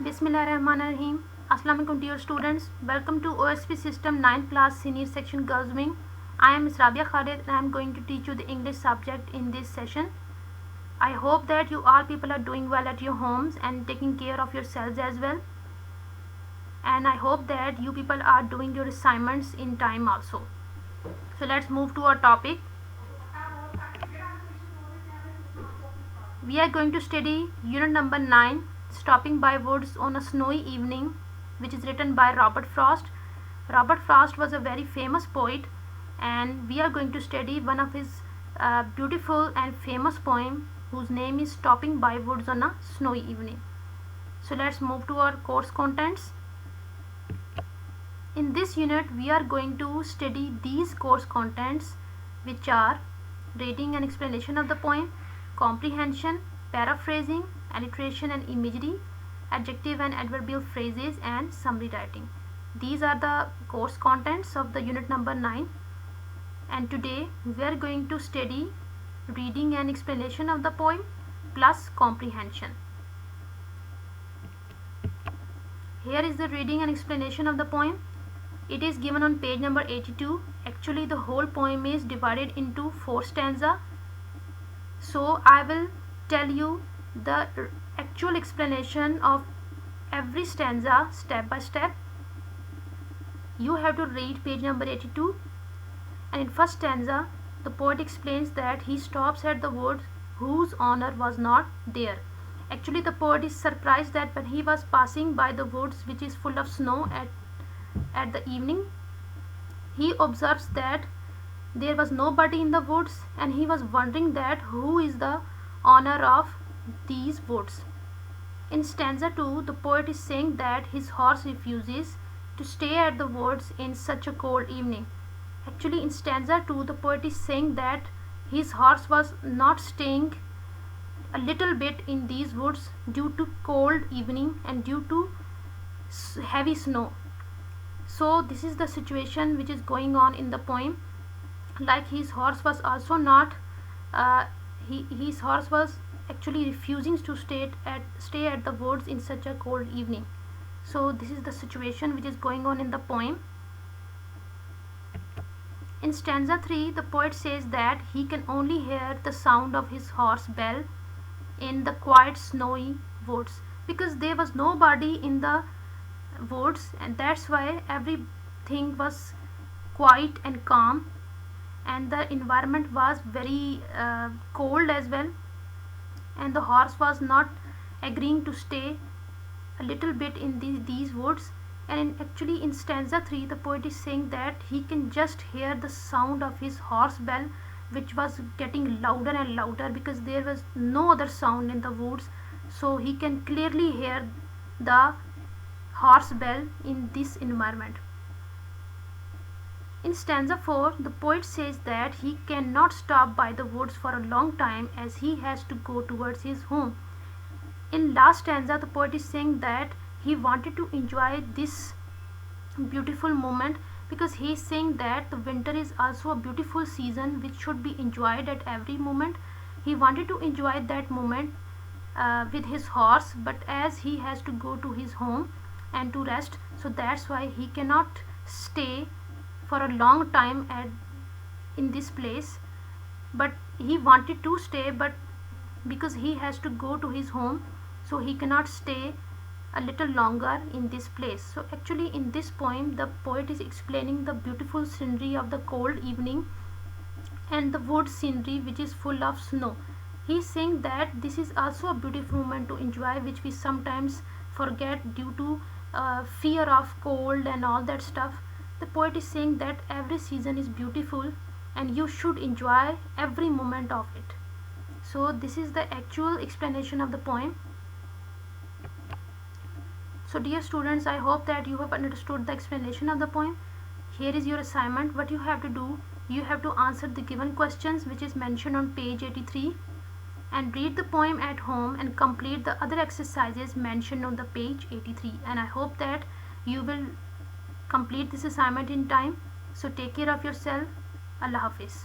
Bismillahirrahmanirrahim. Assalamu alaikum dear students. Welcome to OSP System 9 class senior section girls wing. I am Ms. Rabia Khalid and I am going to teach you the English subject in this session. I hope that you all people are doing well at your homes and taking care of yourselves as well. And I hope that you people are doing your assignments in time also. So let's move to our topic. We are going to study unit number 9, Stopping by Woods on a Snowy Evening, which is written by Robert Frost. Robert Frost was a very famous poet, and we are going to study one of his beautiful and famous poem whose name is Stopping by Woods on a Snowy Evening. So let's move to our course contents. In this unit we are going to study these course contents, which are reading and explanation of the poem, comprehension, paraphrasing, alliteration and imagery, adjective and adverbial phrases, and summary writing. These are the course contents of the unit number 9, and today we are going to study reading and explanation of the poem plus comprehension. Here is the reading and explanation of the poem. It is given on page number 82. Actually the whole poem is divided into 4 stanzas. So I will tell you the actual explanation of every stanza step by step. You have to read page number 82, and in first stanza the poet explains that he stops at the woods whose owner was not there. Actually the poet is surprised that when he was passing by the woods which is full of snow at the evening, he observes that there was nobody in the woods, and he was wondering that who is the owner of these woods. In stanza 2 the poet is saying that his horse refuses to stay at the woods in such a cold evening. Actually in stanza 2 the poet is saying that his horse was not staying a little bit in these woods due to cold evening and due to heavy snow. So this is the situation which is going on in the poem. Like his horse was also not his horse was actually refusing to stay at the woods in such a cold evening. So this is the situation which is going on in the poem. In stanza 3 the poet says that he can only hear the sound of his horse bell in the quiet snowy woods, because there was nobody in the woods, and that's why everything was quiet and calm, and the environment was very cold as well, and the horse was not agreeing to stay a little bit in these woods. And actually in stanza 3 the poet is saying that he can just hear the sound of his horse bell, which was getting louder and louder because there was no other sound in the woods. So he can clearly hear the horse bell in this environment. In stanza 4 the poet says that he cannot stop by the woods for a long time as he has to go towards his home. In last stanza the poet is saying that he wanted to enjoy this beautiful moment, because he is saying that the winter is also a beautiful season which should be enjoyed at every moment. He wanted to enjoy that moment with his horse, but as he has to go to his home and to rest, so that's why he cannot stay for a long time in this place. But he wanted to stay, but because he has to go to his home, so he cannot stay a little longer in this place. So actually in this poem the poet is explaining the beautiful scenery of the cold evening and the wood scenery which is full of snow. He is saying that this is also a beautiful moment to enjoy, which we sometimes forget due to fear of cold and all that stuff. The poet is saying that every season is beautiful and you should enjoy every moment of it. So this is the actual explanation of the poem. So dear students, I hope that you have understood the explanation of the poem. Here is your assignment. What you have to do, you have to answer the given questions which is mentioned on page 83, and read the poem at home and complete the other exercises mentioned on the page 83. And I hope that you will complete this assignment in time. So take care of yourself. Allah Hafiz.